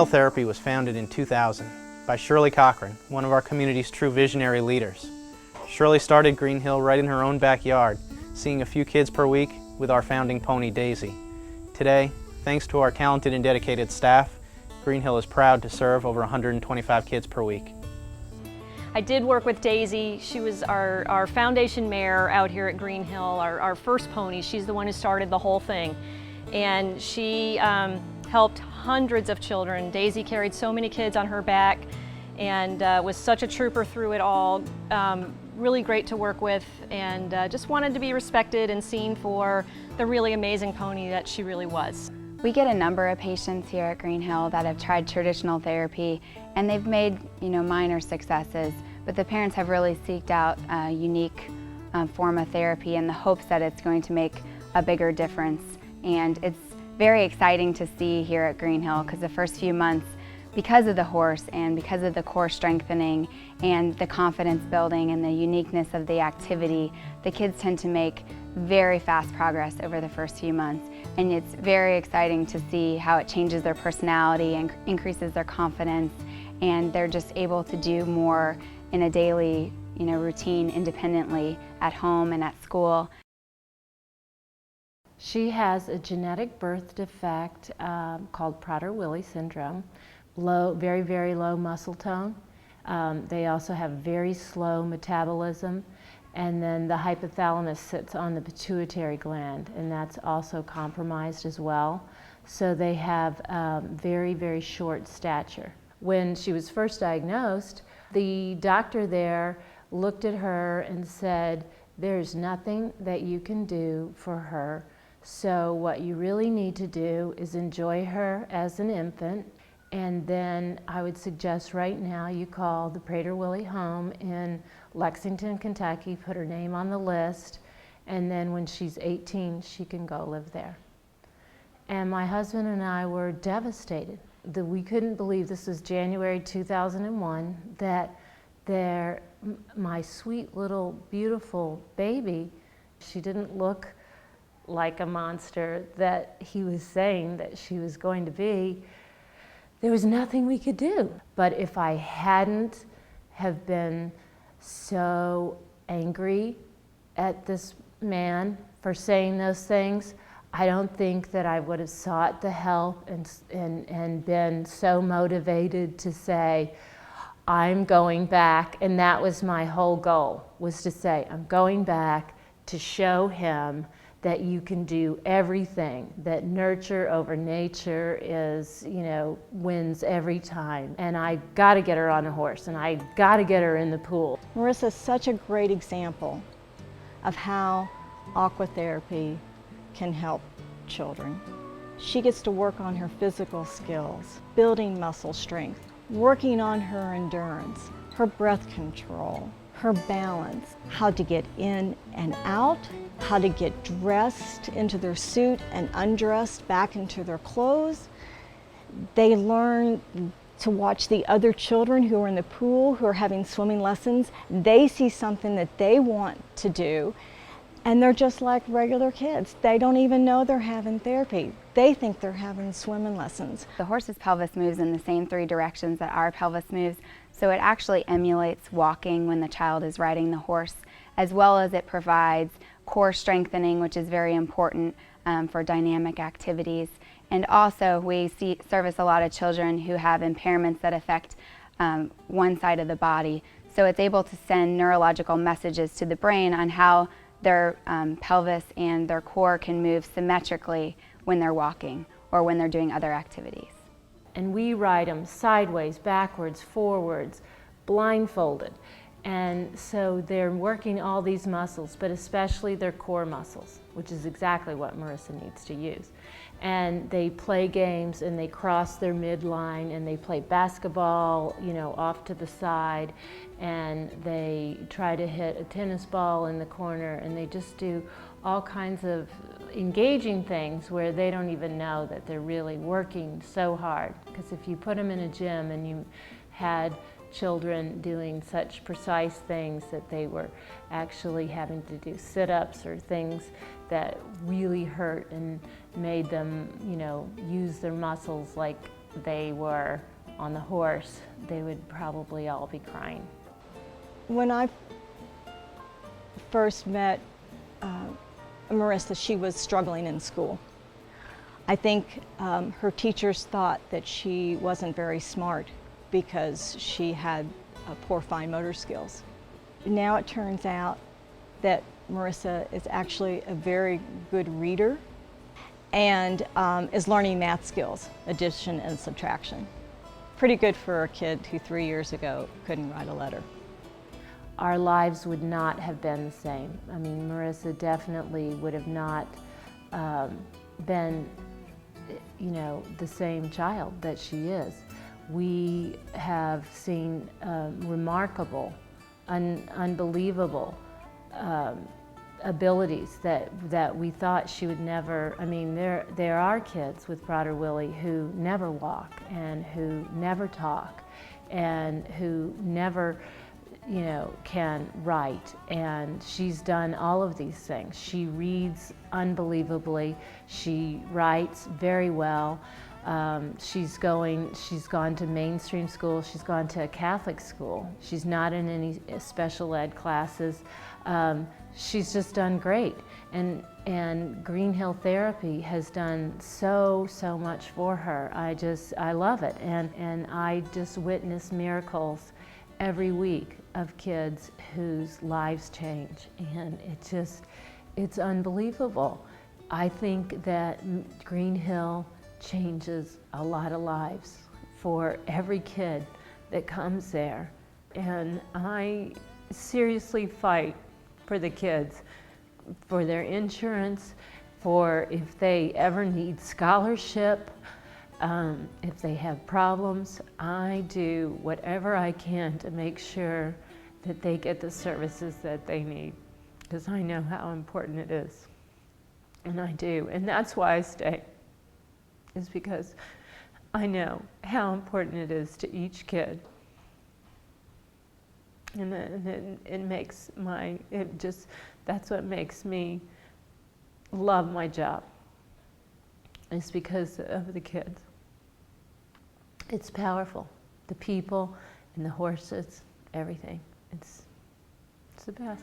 Greenhill Therapy was founded in 2000 by Shirley Cochran, one of our community's true visionary leaders. Shirley started Greenhill right in her own backyard, seeing a few kids per week with our founding pony, Daisy. Today, thanks to our talented and dedicated staff, Greenhill is proud to serve over 125 kids per week. I did work with Daisy. She was our foundation mare out here at Greenhill, our first pony. She's the one who started the whole thing. And she helped hundreds of children. Daisy carried so many kids on her back and was such a trooper through it all. Really great to work with, and just wanted to be respected and seen for the really amazing pony that she really was. We get a number of patients here at Greenhill that have tried traditional therapy, and they've made, minor successes, but the parents have really seeked out a unique form of therapy in the hopes that it's going to make a bigger difference. And it's very exciting to see here at Greenhill, because the first few months, because of the horse and because of the core strengthening and the confidence building and the uniqueness of the activity, the kids tend to make very fast progress over the first few months. And it's very exciting to see how it changes their personality and increases their confidence, and they're just able to do more in a daily routine independently at home and at school. She has a genetic birth defect called Prader-Willi syndrome. Low, very, very low muscle tone. They also have very slow metabolism, and then the hypothalamus sits on the pituitary gland, and that's also compromised as well. So they have very, very short stature. When she was first diagnosed, the doctor there looked at her and said, "There's nothing that you can do for her, so what you really need to do is enjoy her as an infant. And then I would suggest right now you call the Prader-Willi home in Lexington, Kentucky, put her name on the list, and then when she's 18, she can go live there." And my husband and I were devastated. We couldn't believe, this was January 2001, that my sweet little beautiful baby, she didn't look like a monster that he was saying that she was going to be. There was nothing we could do. But if I hadn't have been so angry at this man for saying those things, I don't think that I would have sought the help and been so motivated to say, I'm going back. And that was my whole goal, was to say, I'm going back to show him that you can do everything, that nurture over nature is, wins every time. And I gotta get her on a horse, and I gotta get her in the pool. Marissa's such a great example of how aquatherapy can help children. She gets to work on her physical skills, building muscle strength, working on her endurance, her breath control, her balance, how to get in and out, how to get dressed into their suit and undressed back into their clothes. They learn to watch the other children who are in the pool, who are having swimming lessons. They see something that they want to do, and they're just like regular kids. They don't even know they're having therapy. They think they're having swimming lessons. The horse's pelvis moves in the same 3 directions that our pelvis moves, so it actually emulates walking when the child is riding the horse, as well as it provides core strengthening, which is very important for dynamic activities. And also we service a lot of children who have impairments that affect one side of the body. So it's able to send neurological messages to the brain on how their pelvis and their core can move symmetrically when they're walking or when they're doing other activities. And we ride them sideways, backwards, forwards, blindfolded. And so they're working all these muscles, but especially their core muscles, which is exactly what Marissa needs to use. And they play games, and they cross their midline, and they play basketball, off to the side, and they try to hit a tennis ball in the corner, and they just do all kinds of engaging things where they don't even know that they're really working so hard. Because if you put them in a gym and you had children doing such precise things that they were actually having to do sit-ups or things that really hurt and made them, use their muscles like they were on the horse, they would probably all be crying. When I first met Marissa, she was struggling in school. I think her teachers thought that she wasn't very smart because she had poor fine motor skills. Now it turns out that Marissa is actually a very good reader and is learning math skills, addition and subtraction. Pretty good for a kid who 3 years ago couldn't write a letter. Our lives would not have been the same. I mean, Marissa definitely would have not been, you know, the same child that she is. We have seen remarkable, unbelievable abilities that we thought she would never. I mean, there are kids with Prader-Willi who never walk and who never talk and who never, you know, can write, and she's done all of these things. She reads unbelievably, she writes very well. She's gone to mainstream school, she's gone to a Catholic school. She's not in any special ed classes. She's just done great. And Green Hill Therapy has done so much for her. I love it. And I just witness miracles every week of kids whose lives change. And it's unbelievable. I think that Green Hill changes a lot of lives for every kid that comes there. And I seriously fight for the kids, for their insurance, for if they ever need scholarship, if they have problems. I do whatever I can to make sure that they get the services that they need, because I know how important it is. And I do, and that's why I stay, is because I know how important it is to each kid. And that's what makes me love my job, is because of the kids. It's powerful. The people and the horses, everything. It's the best.